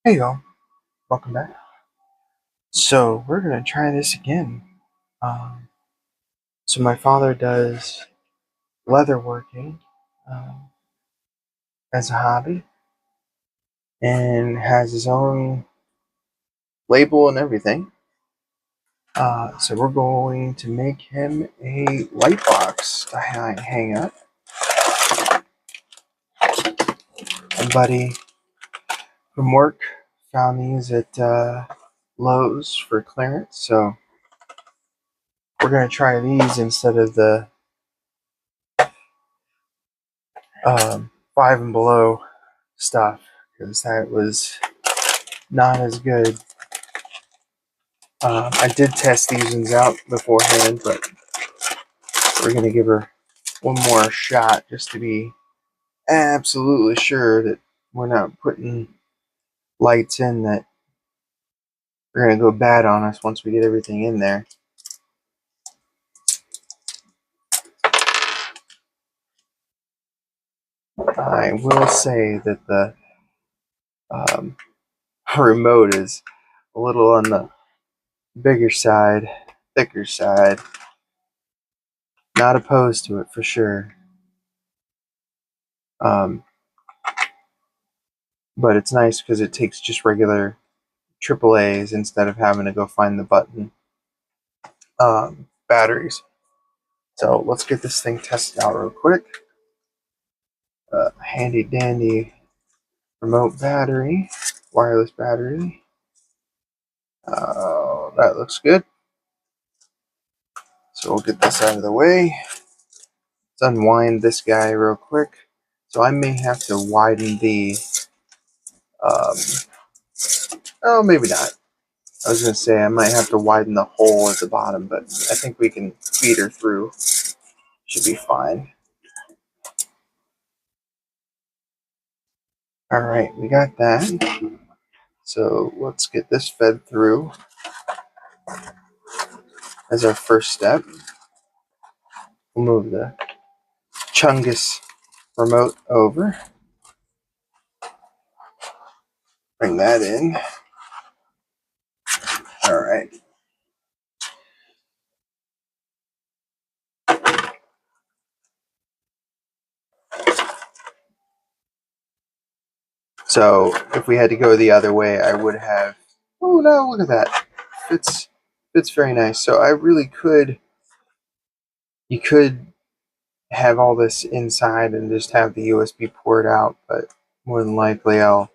Hey y'all, welcome back. So we're gonna try this again. Um, so my father does leatherworking as a hobby and has his own label and everything. So we're going to make him a light box to hang up. A buddy from work found these at Lowe's for clearance, so we're gonna try these instead of the Five and Below stuff because that was not as good. I did test these ones out beforehand, but we're going to give her one more shot just to be absolutely sure that we're not putting lights in that are going to go bad on us once we get everything in there. I will say that the remote is a little on the bigger side, thicker side. Not opposed to it for sure. But it's nice because it takes just regular AAAs instead of having to go find the button batteries. So let's get this thing tested out real quick. Handy dandy remote battery, wireless battery. That looks good. So we'll get this out of the way. Let's unwind this guy real quick. So I may have to widen the, oh, maybe not. I was going to say I might have to widen the hole at the bottom, but I think we can feed her through. Should be fine. All right, we got that. So let's get this fed through as our first step. We'll move the Chungus remote over. Bring that in. All right. So if we had to go the other way, I would have. Oh no! Look at that. Fits very nice. So I really could. You could have all this inside and just have the USB port out, but more than likely I'll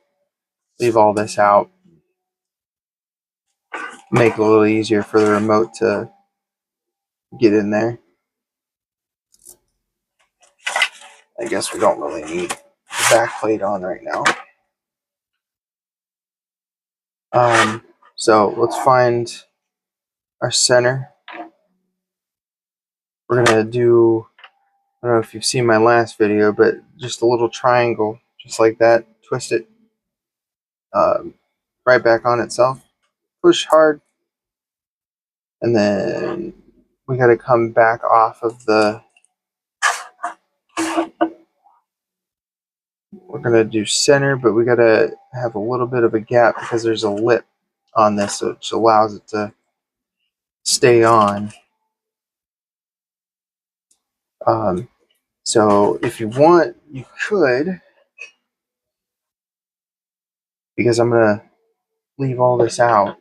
leave all this out. Make it a little easier for the remote to get in there. I guess we don't really need the back plate on right now. So let's find our center. We're gonna do, I don't know if you've seen my last video, but just a little triangle, just like that. Twist it right back on itself. Push hard, and then we got to come back off of the. We're gonna do center, but we got to have a little bit of a gap because there's a lip on this, which allows it to stay on. So if you want, you could, because I'm gonna leave all this out.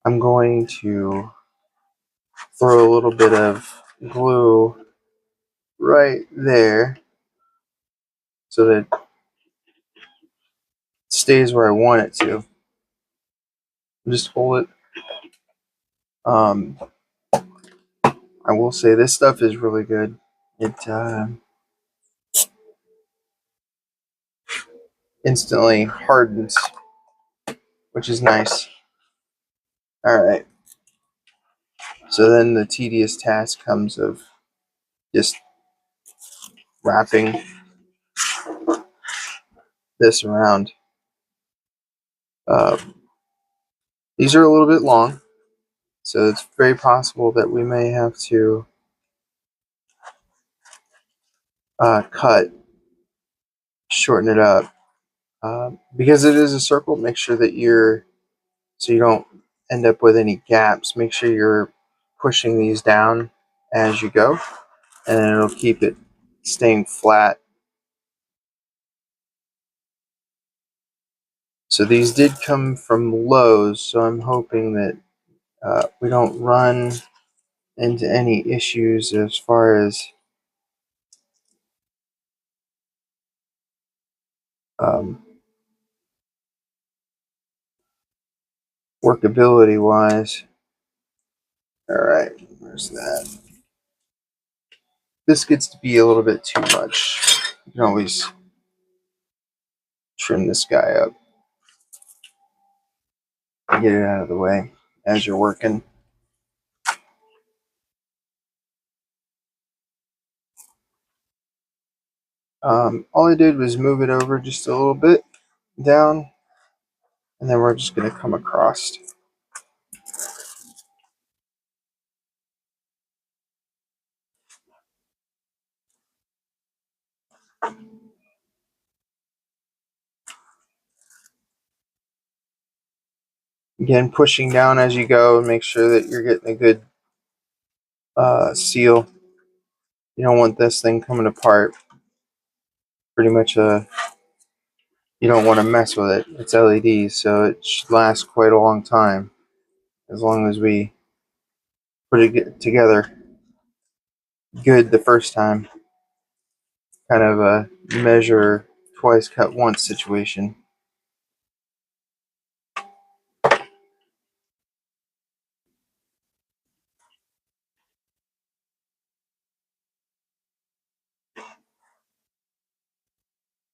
I'm going to throw a little bit of glue right there so that it stays where I want it to. Just hold it. I will say this stuff is really good. It instantly hardens, which is nice. All right. So then the tedious task comes of just wrapping this around. These are a little bit long, so it's very possible that we may have to cut, shorten it up. Because it is a circle, make sure that so you don't end up with any gaps, make sure you're pushing these down as you go, and then it'll keep it staying flat. So these did come from Lowe's, so I'm hoping that we don't run into any issues as far as workability wise. All right, where's that? This gets to be a little bit too much. You can always trim this guy up and get it out of the way as you're working. All I did was move it over just a little bit down, and then we're just going to come across. Again, pushing down as you go and make sure that you're getting a good seal. You don't want this thing coming apart. Pretty much you don't want to mess with it. It's LEDs, so it should last quite a long time as long as we put it together good the first time. Kind of a measure twice, cut once situation.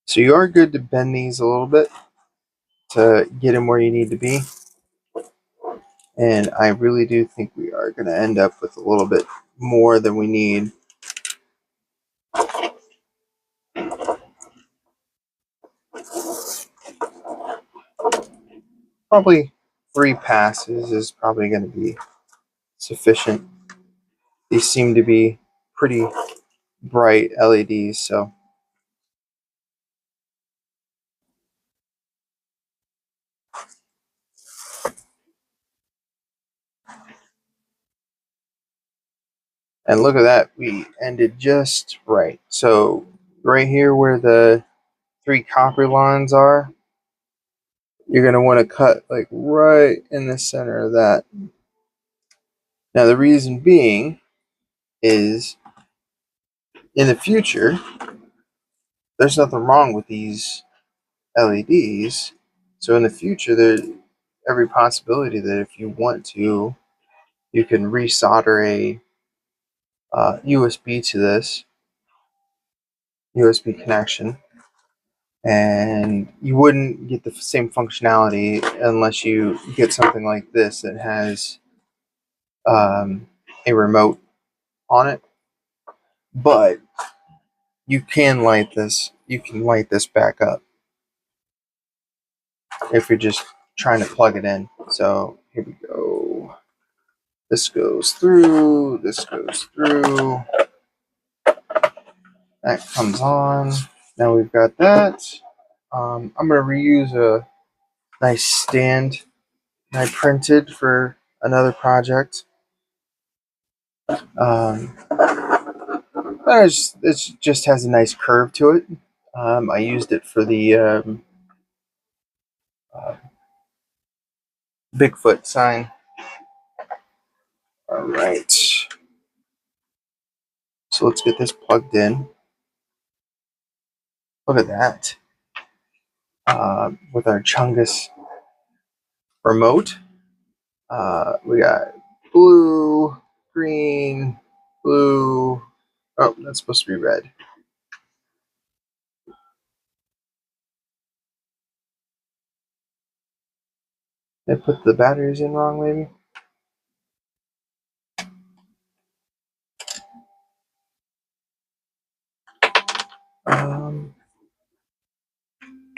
So you are good to bend these a little bit to get them where you need to be. And I really do think we are going to end up with a little bit more than we need. Probably 3 passes is probably going to be sufficient. These seem to be pretty bright LEDs, so and look at that, we ended just right. So right here where the 3 copper lines are, you're going to want to cut like right in the center of that. Now the reason being is in the future, there's nothing wrong with these LEDs. So in the future, there's every possibility that if you want to, you can resolder a USB to this USB connection, and you wouldn't get the same functionality unless you get something like this that has a remote on it. But you can light this. You can light this back up if you're just trying to plug it in. So here we go. This goes through. This goes through. That comes on. Now we've got that. I'm going to reuse a nice stand I printed for another project. It just has a nice curve to it. I used it for the uh, Bigfoot sign. All right. So let's get this plugged in. Look at that. With our Chungus remote. We got blue, green, blue. Oh, that's supposed to be red. Did I put the batteries in wrong, maybe?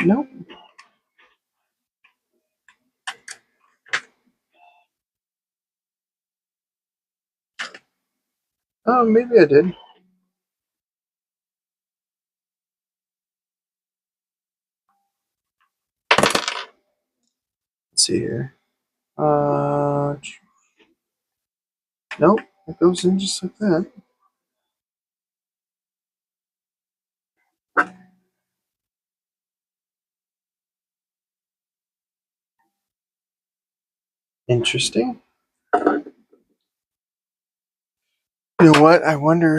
Nope. Oh, maybe I did. Let's see here. Nope, it goes in just like that. Interesting. You know what? I wonder.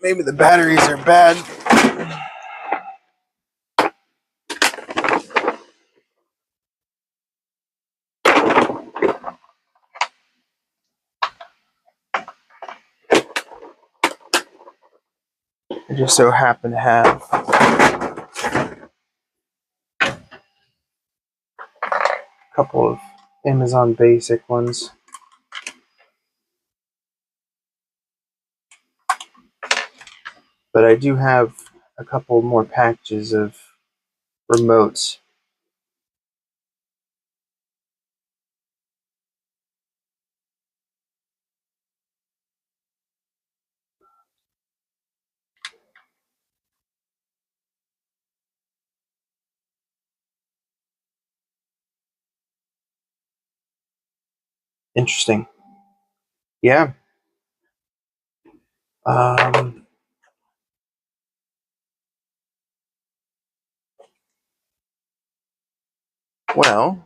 Maybe the batteries are bad. I just so happen to have a couple of Amazon Basic ones. But I do have a couple more packages of remotes. Interesting. Yeah. Well,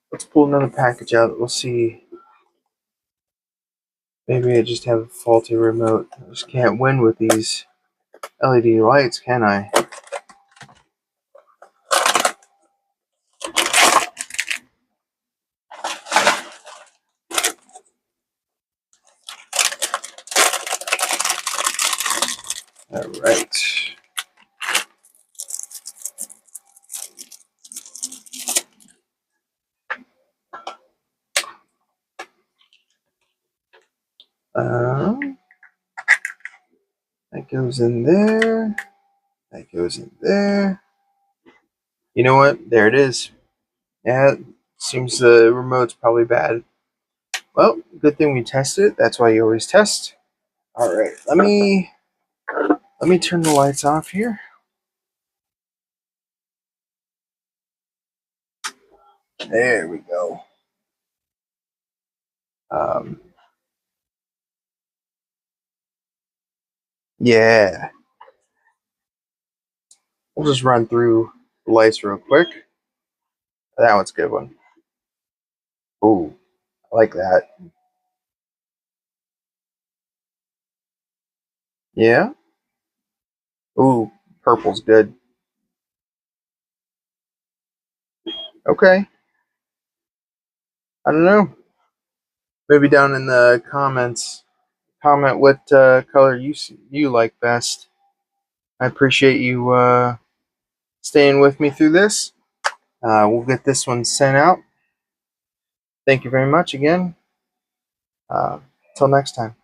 let's pull another package out. We'll see. Maybe I just have a faulty remote. I just can't win with these LED lights, can I? All right. That goes in there. That goes in there. You know what? There it is. Yeah, seems the remote's probably bad. Well, good thing we tested it. That's why you always test. All right, let me turn the lights off here. There we go. Yeah, we'll just run through the lights real quick. That one's a good one. Ooh, I like that. Yeah. Ooh, purple's good. Okay. I don't know. Maybe down in the comments, comment what color you like best. I appreciate you staying with me through this. We'll get this one sent out. Thank you very much again. Till next time.